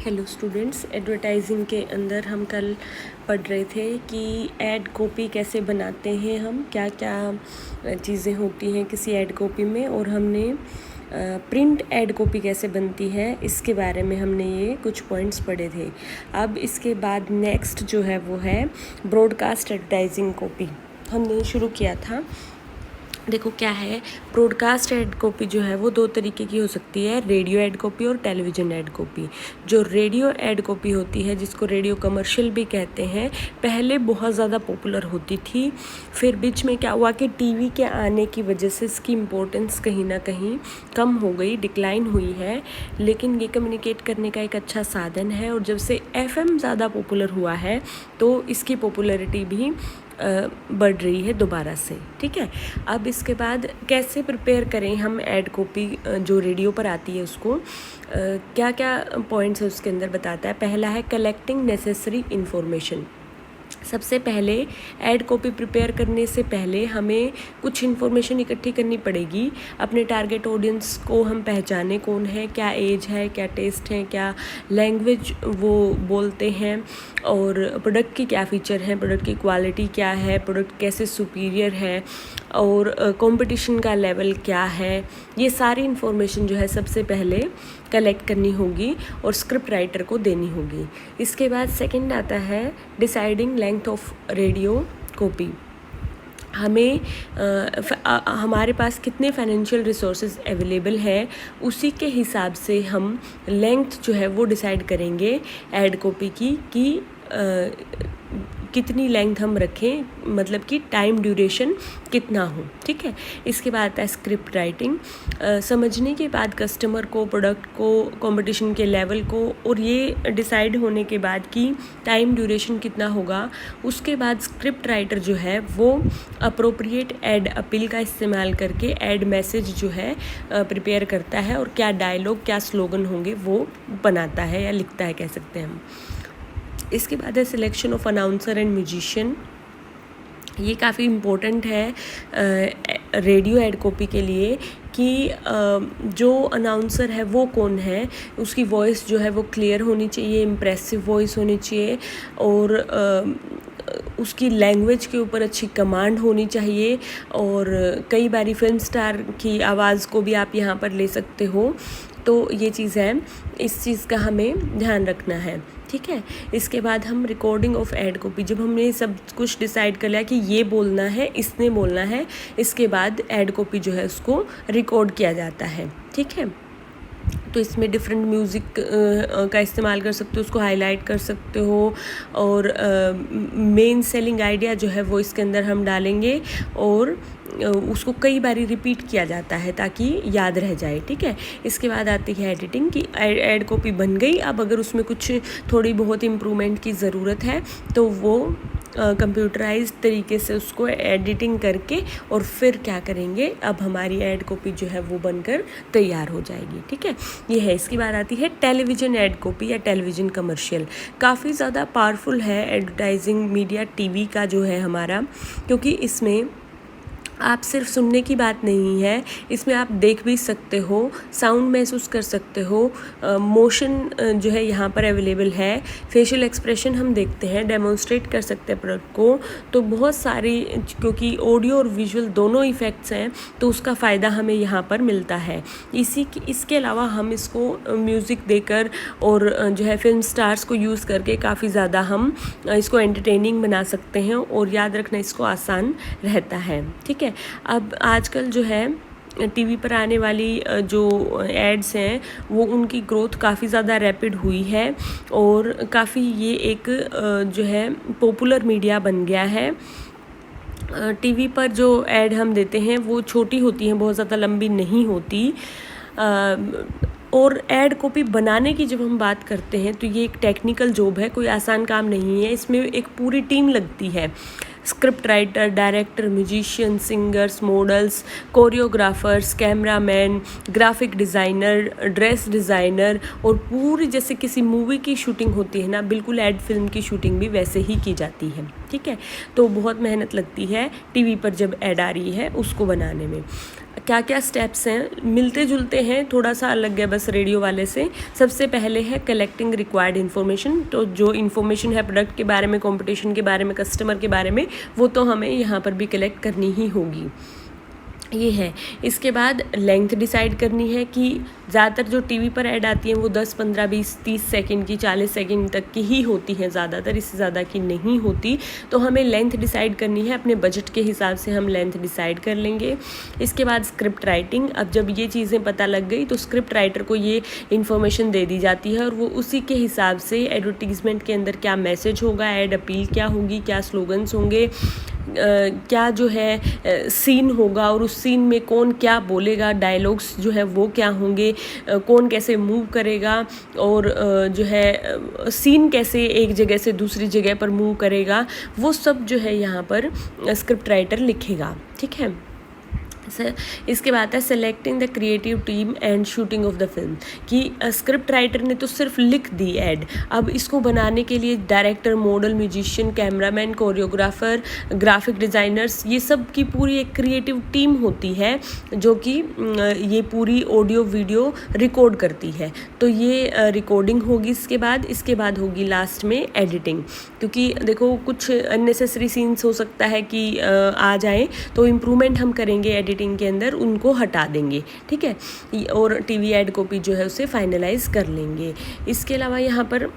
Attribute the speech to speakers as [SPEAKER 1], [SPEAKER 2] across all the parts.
[SPEAKER 1] Hello students, advertising के अंदर हम कल पढ़ रहे थे कि ऐड कॉपी कैसे बनाते हैं, हम क्या क्या चीज़ें होती हैं किसी ऐड कॉपी में, और हमने प्रिंट ऐड कॉपी कैसे बनती है इसके बारे में हमने ये कुछ पॉइंट्स पढ़े थे। अब इसके बाद नेक्स्ट जो है वो है ब्रॉडकास्ट एडवर्टाइजिंग कॉपी। हमने शुरू किया था। देखो क्या है, ब्रॉडकास्ट ऐड कॉपी जो है वो दो तरीके की हो सकती है, रेडियो ऐड कॉपी और टेलीविज़न ऐड कॉपी। जो रेडियो ऐड कॉपी होती है, जिसको रेडियो कमर्शियल भी कहते हैं, पहले बहुत ज़्यादा पॉपुलर होती थी। फिर बीच में क्या हुआ कि टीवी के आने की वजह से इसकी इम्पोर्टेंस कहीं ना कहीं कम हो गई, डिक्लाइन हुई है। लेकिन ये कम्युनिकेट करने का एक अच्छा साधन है, और जब से एफएम ज़्यादा पॉपुलर हुआ है तो इसकी पॉपुलैरिटी भी बढ़ रही है दोबारा से। ठीक है, अब इसके बाद कैसे प्रिपेयर करें हम ऐड कॉपी जो रेडियो पर आती है उसको, क्या क्या पॉइंट्स है उसके अंदर बताता है। पहला है कलेक्टिंग नेसेसरी इन्फॉर्मेशन। सबसे पहले ऐड कॉपी प्रिपेयर करने से पहले हमें कुछ इन्फॉर्मेशन इकट्ठी करनी पड़ेगी। अपने टारगेट ऑडियंस को हम पहचाने, कौन है, क्या एज है, क्या टेस्ट है, क्या लैंग्वेज वो बोलते हैं, और प्रोडक्ट की क्या फ़ीचर हैं, प्रोडक्ट की क्वालिटी क्या है, प्रोडक्ट कैसे सुपीरियर है, और कंपटीशन का लेवल क्या है। ये सारी इन्फॉर्मेशन जो है सबसे पहले कलेक्ट करनी होगी और स्क्रिप्ट राइटर को देनी होगी। इसके बाद सेकंड आता है deciding length of radio copy. हमें हमारे पास कितने फाइनेंशियल रिसोर्सेज अवेलेबल है, उसी के हिसाब से हम लेंथ जो है वो डिसाइड करेंगे ऐड कॉपी की, कि कितनी लेंथ हम रखें, मतलब कि टाइम ड्यूरेशन कितना हो। ठीक है, इसके बाद आता है स्क्रिप्ट राइटिंग। समझने के बाद कस्टमर को, प्रोडक्ट को, कंपटीशन के लेवल को, और ये डिसाइड होने के बाद कि टाइम ड्यूरेशन कितना होगा, उसके बाद स्क्रिप्ट राइटर जो है वो अप्रोप्रिएट ऐड अपील का इस्तेमाल करके ऐड मैसेज जो है प्रिपेयर करता है, और क्या डायलॉग, क्या स्लोगन होंगे वो बनाता है या लिखता है, कह सकते हैं हम। इसके बाद है selection of announcer and musician. ये काफ़ी इम्पोर्टेंट है रेडियो ऐड कॉपी के लिए, कि जो अनाउंसर है वो कौन है, उसकी वॉइस जो है वो क्लियर होनी चाहिए, इम्प्रेसिव वॉइस होनी चाहिए, और उसकी लैंग्वेज के ऊपर अच्छी कमांड होनी चाहिए। और कई बारी फिल्म स्टार की आवाज़ को भी आप यहाँ पर ले सकते हो। तो ये चीज़ है, इस चीज़ का हमें ध्यान रखना है। ठीक है, इसके बाद हम रिकॉर्डिंग ऑफ ऐड कॉपी। जब हमने सब कुछ डिसाइड कर लिया कि ये बोलना है, इसने बोलना है, इसके बाद ऐड कॉपी जो है उसको रिकॉर्ड किया जाता है। ठीक है, तो इसमें डिफरेंट म्यूज़िक का इस्तेमाल कर सकते हो, उसको हाईलाइट कर सकते हो, और मेन सेलिंग आइडिया जो है वो इसके अंदर हम डालेंगे, और उसको कई बारी रिपीट किया जाता है ताकि याद रह जाए। ठीक है, इसके बाद आती है एडिटिंग, की ऐड कॉपी बन गई, अब अगर उसमें कुछ थोड़ी बहुत इम्प्रूवमेंट की ज़रूरत है तो वो कंप्यूटराइज्ड तरीके से उसको एडिटिंग करके, और फिर क्या करेंगे, अब हमारी ऐड कॉपी जो है वो बनकर तैयार हो जाएगी। ठीक है, ये है। इसकी बात आती है टेलीविज़न ऐड कॉपी या टेलीविज़न कमर्शियल। काफ़ी ज़्यादा पावरफुल है एडवर्टाइजिंग मीडिया टीवी का जो है हमारा, क्योंकि इसमें आप सिर्फ सुनने की बात नहीं है, इसमें आप देख भी सकते हो, साउंड महसूस कर सकते हो, मोशन जो है यहाँ पर अवेलेबल है, फेशियल एक्सप्रेशन हम देखते हैं, डेमोन्स्ट्रेट कर सकते हैं प्रोडक्ट को। तो बहुत सारी, क्योंकि ऑडियो और विजुअल दोनों इफ़ेक्ट्स हैं, तो उसका फ़ायदा हमें यहाँ पर मिलता है। इसके अलावा हम इसको म्यूज़िक देकर और जो है फिल्म स्टार्स को यूज़ करके काफ़ी ज़्यादा हम इसको एंटरटेनिंग बना सकते हैं, और याद रखना इसको आसान रहता है। ठीक है, अब आजकल जो है टीवी पर आने वाली जो एड्स हैं वो, उनकी ग्रोथ काफ़ी ज़्यादा रैपिड हुई है, और काफ़ी ये एक जो है पॉपुलर मीडिया बन गया है। टीवी पर जो ऐड हम देते हैं वो छोटी होती हैं, बहुत ज़्यादा लंबी नहीं होती। और ऐड कॉपी बनाने की जब हम बात करते हैं तो ये एक टेक्निकल जॉब है, कोई आसान काम नहीं है। इसमें एक पूरी टीम लगती है, script writer, director, musician, singers, models, choreographers, cameraman, graphic designer, dress designer, और पूरी जैसे किसी मूवी की शूटिंग होती है ना, बिल्कुल ऐड फिल्म की शूटिंग भी वैसे ही की जाती है। ठीक है, तो बहुत मेहनत लगती है टीवी पर जब ऐड आ रही है उसको बनाने में। क्या क्या स्टेप्स हैं, मिलते जुलते हैं, थोड़ा सा अलग है बस रेडियो वाले से। सबसे पहले है कलेक्टिंग रिक्वायर्ड इन्फॉर्मेशन, तो जो इन्फॉर्मेशन है प्रोडक्ट के बारे में, कंपटीशन के बारे में, कस्टमर के बारे में, वो तो हमें यहाँ पर भी कलेक्ट करनी ही होगी, ये है। इसके बाद लेंथ डिसाइड करनी है कि ज़्यादातर जो टीवी पर ऐड आती हैं वो 10, 15, 20, 30 सेकंड की, 40 सेकंड तक की ही होती हैं ज़्यादातर, इससे ज़्यादा की नहीं होती। तो हमें लेंथ डिसाइड करनी है, अपने बजट के हिसाब से हम लेंथ डिसाइड कर लेंगे। इसके बाद स्क्रिप्ट राइटिंग, अब जब ये चीज़ें पता लग गई तो स्क्रिप्ट राइटर को ये इन्फॉर्मेशन दे दी जाती है और वो उसी के हिसाब से एडवर्टीज़मेंट के अंदर क्या मैसेज होगा, एड अपील क्या होगी, क्या स्लोगन्स होंगे, क्या जो है सीन होगा और उस सीन में कौन क्या बोलेगा, डायलॉग्स जो है वो क्या होंगे, कौन कैसे मूव करेगा और जो है सीन कैसे एक जगह से दूसरी जगह पर मूव करेगा, वो सब जो है यहाँ पर स्क्रिप्ट राइटर लिखेगा, ठीक है। इसके बाद है selecting the creative team and shooting of the film, कि स्क्रिप्ट राइटर ने तो सिर्फ लिख दी ऐड, अब इसको बनाने के लिए director, model, musician, cameraman, choreographer, graphic designers, ये सब की पूरी एक क्रिएटिव टीम होती है जो कि ये पूरी ऑडियो वीडियो रिकॉर्ड करती है। तो ये रिकॉर्डिंग होगी, इसके बाद होगी लास्ट में एडिटिंग, क्योंकि देखो कुछ अननेसेसरी सीन्स हो सकता है कि आ जाए, तो इम्प्रूवमेंट हम करेंगे एडिटिंग के अंदर, उनको हटा देंगे, ठीक है, और टीवी एड कॉपी जो है उसे फाइनलाइज कर लेंगे। इसके अलावा यहाँ पर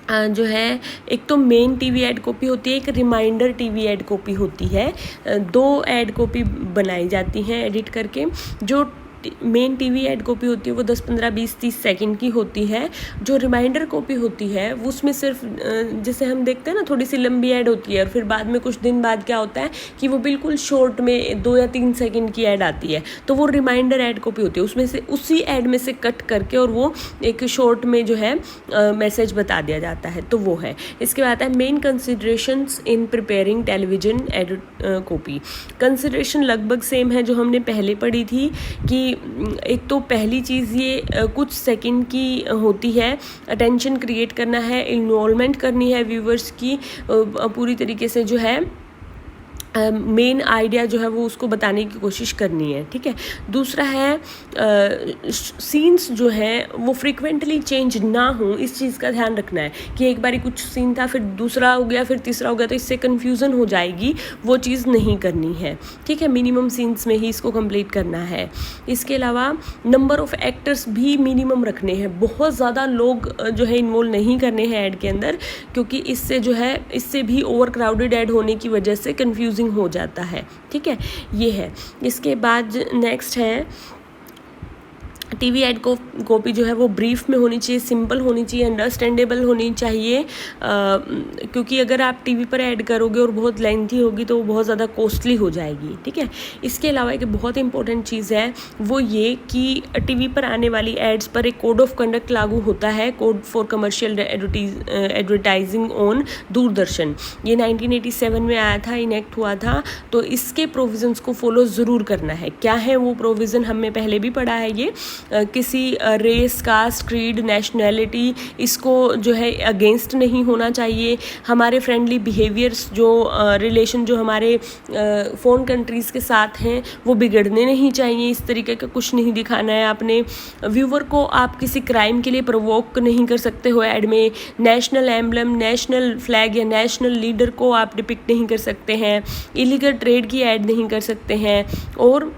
[SPEAKER 1] जो है एक तो मेन टीवी एड कॉपी होती है, एक रिमाइंडर टीवी एड कॉपी होती है, 2 एड कॉपी बनाई जाती हैं एडिट करके। जो मेन टीवी एड कॉपी होती है वो 10, 15, 20, 30 सेकंड की होती है। जो रिमाइंडर कॉपी होती है वो उसमें सिर्फ जैसे हम देखते हैं ना, थोड़ी सी लंबी ऐड होती है और फिर बाद में कुछ दिन बाद क्या होता है कि वो बिल्कुल शॉर्ट में 2 या 3 सेकंड की ऐड आती है, तो वो रिमाइंडर ऐड कॉपी होती है, उसमें से उसी ऐड में से कट करके और वो एक शॉर्ट में जो है मैसेज बता दिया जाता है, तो वो है। इसके बाद है main considerations in preparing television ad copy. Consideration लगभग सेम है जो हमने पहले पढ़ी थी, कि एक तो पहली चीज़ ये कुछ सेकंड की होती है, अटेंशन क्रिएट करना है, इन्वॉल्वमेंट करनी है व्यूवर्स की, पूरी तरीके से जो है मेन आइडिया जो है वो उसको बताने की कोशिश करनी है, ठीक है। दूसरा है सीन्स जो है वो फ्रीक्वेंटली चेंज ना हो, इस चीज़ का ध्यान रखना है कि एक बारी कुछ सीन था फिर दूसरा हो गया फिर तीसरा हो गया, तो इससे कन्फ्यूज़न हो जाएगी, वो चीज़ नहीं करनी है, ठीक है। मिनिमम सीन्स में ही इसको कंप्लीट करना है। इसके अलावा नंबर ऑफ़ एक्टर्स भी मिनिमम रखने हैं, बहुत ज़्यादा लोग जो है इन्वॉल्व नहीं करने हैं ऐड के अंदर, क्योंकि इससे जो है इससे भी ओवर क्राउडेड ऐड होने की वजह से कन्फ्यूजिंग हो जाता है, ठीक है, ये है। इसके बाद नेक्स्ट है टीवी एड कॉपी जो है वो ब्रीफ में होनी चाहिए, सिंपल होनी चाहिए, अंडरस्टैंडेबल होनी चाहिए, क्योंकि अगर आप टीवी पर ऐड करोगे और बहुत लेंथी होगी तो वो बहुत ज़्यादा कॉस्टली हो जाएगी, ठीक है। इसके अलावा एक बहुत इंपॉर्टेंट चीज़ है वो ये कि टीवी पर आने वाली एड्स पर एक कोड ऑफ कंडक्ट लागू होता है, code for commercial advertising on Doordarshan. ये 1987 में आया था, इनेक्ट हुआ था, तो इसके प्रोविज़न्स को फॉलो ज़रूर करना है। क्या है वो प्रोविज़न, हमने पहले भी पढ़ा है, ये किसी रेस, कास्ट, क्रीड, नेशनैलिटी, इसको जो है अगेंस्ट नहीं होना चाहिए। हमारे फ्रेंडली बिहेवियर्स जो रिलेशन जो हमारे फ़ॉरेन कंट्रीज़ के साथ हैं वो बिगड़ने नहीं चाहिए, इस तरीके का कुछ नहीं दिखाना है आपने। व्यूवर को आप किसी क्राइम के लिए प्रोवोक नहीं कर सकते हो ऐड में। नेशनल एम्बलम, नेशनल फ्लैग या नेशनल लीडर को आप डिपिक्ट नहीं कर सकते हैं। इलीगल ट्रेड की ऐड नहीं कर सकते हैं और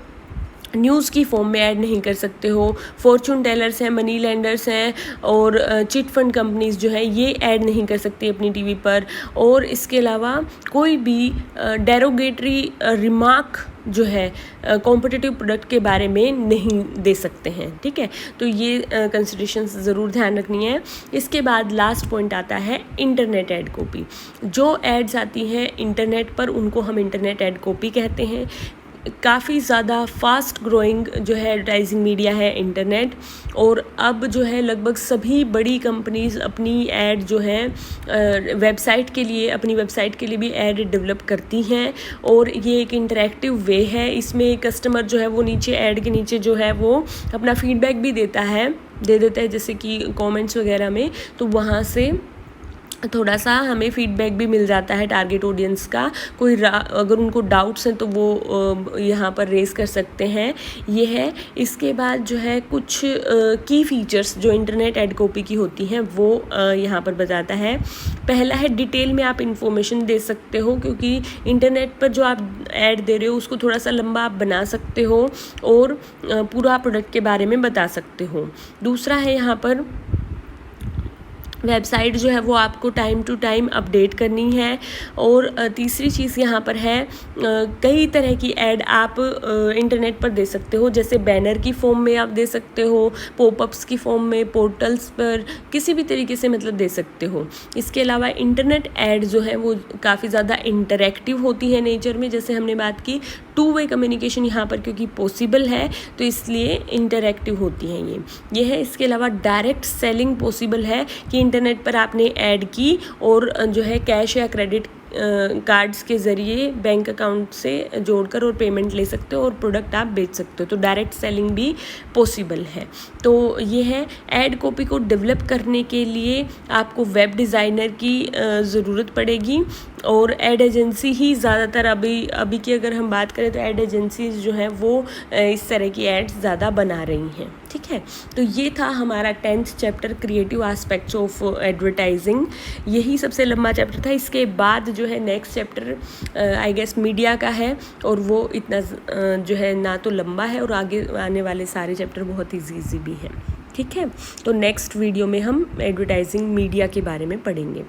[SPEAKER 1] न्यूज़ की फॉर्म में ऐड नहीं कर सकते हो। फॉर्चून टेलर्स हैं, मनी लेंडर्स हैं और चिट फंड कंपनीज़ जो है ये ऐड नहीं कर सकती अपनी टीवी पर। और इसके अलावा कोई भी डेरोगेटरी रिमार्क जो है कॉम्पिटिटिव प्रोडक्ट के बारे में नहीं दे सकते हैं, ठीक है। तो ये कंसिडरेशंस ज़रूर ध्यान रखनी है। इसके बाद लास्ट पॉइंट आता है इंटरनेट ऐड कॉपी। जो एड्स आती हैं इंटरनेट पर उनको हम इंटरनेट ऐड कॉपी कहते हैं। काफ़ी ज़्यादा फास्ट ग्रोइंग जो है एडवर्टाइजिंग मीडिया है इंटरनेट, और अब जो है लगभग सभी बड़ी कंपनीज़ अपनी ऐड जो है वेबसाइट के लिए, अपनी वेबसाइट के लिए भी ऐड डेवलप करती हैं। और ये एक इंटरेक्टिव वे है, इसमें कस्टमर जो है वो नीचे ऐड के नीचे जो है वो अपना फीडबैक भी दे देता है जैसे कि कमेंट्स वगैरह में, तो वहाँ से थोड़ा सा हमें फीडबैक भी मिल जाता है टारगेट ऑडियंस का। अगर उनको डाउट्स हैं तो वो यहाँ पर रेज़ कर सकते हैं। ये है। इसके बाद जो है कुछ की फीचर्स जो इंटरनेट एड कॉपी की होती हैं वो यहाँ पर बताता है। पहला है डिटेल में आप इन्फॉर्मेशन दे सकते हो, क्योंकि इंटरनेट पर जो आप ऐड दे रहे हो उसको थोड़ा सा लंबा आप बना सकते हो और पूरा प्रोडक्ट के बारे में बता सकते हो। दूसरा है यहाँ पर वेबसाइट जो है वो आपको टाइम टू टाइम अपडेट करनी है। और तीसरी चीज़ यहाँ पर है कई तरह की ऐड आप इंटरनेट पर दे सकते हो, जैसे बैनर की फॉर्म में आप दे सकते हो, पॉपअप्स की फॉर्म में, पोर्टल्स पर, किसी भी तरीके से मतलब दे सकते हो। इसके अलावा इंटरनेट ऐड जो है वो काफ़ी ज़्यादा इंटरैक्टिव होती है नेचर में, जैसे हमने बात की टू वे कम्युनिकेशन यहाँ पर क्योंकि पॉसिबल है तो इसलिए इंटरैक्टिव होती हैं ये है। इसके अलावा डायरेक्ट सेलिंग पॉसिबल है कि इंटरनेट पर आपने ऐड की और जो है कैश या क्रेडिट कार्ड्स के ज़रिए बैंक अकाउंट से जोड़कर और पेमेंट ले सकते हो और प्रोडक्ट आप बेच सकते हो, तो डायरेक्ट सेलिंग भी पॉसिबल है। तो ये है। ऐड कॉपी को डेवलप करने के लिए आपको वेब डिज़ाइनर की ज़रूरत पड़ेगी और ऐड एजेंसी ही ज़्यादातर अभी की अगर हम बात करें तो ऐड एजेंसीज जो हैं वो इस तरह की एड्स ज़्यादा बना रही हैं। ठीक है, तो ये था हमारा 10th chapter creative aspects of advertising. यही सबसे लंबा चैप्टर था। इसके बाद जो है next chapter I guess media का है और वो इतना जो है ना तो लंबा है और आगे आने वाले सारे चैप्टर बहुत ईजी भी हैं। ठीक है, तो नेक्स्ट वीडियो में हम एडवर्टाइजिंग मीडिया के बारे में पढ़ेंगे।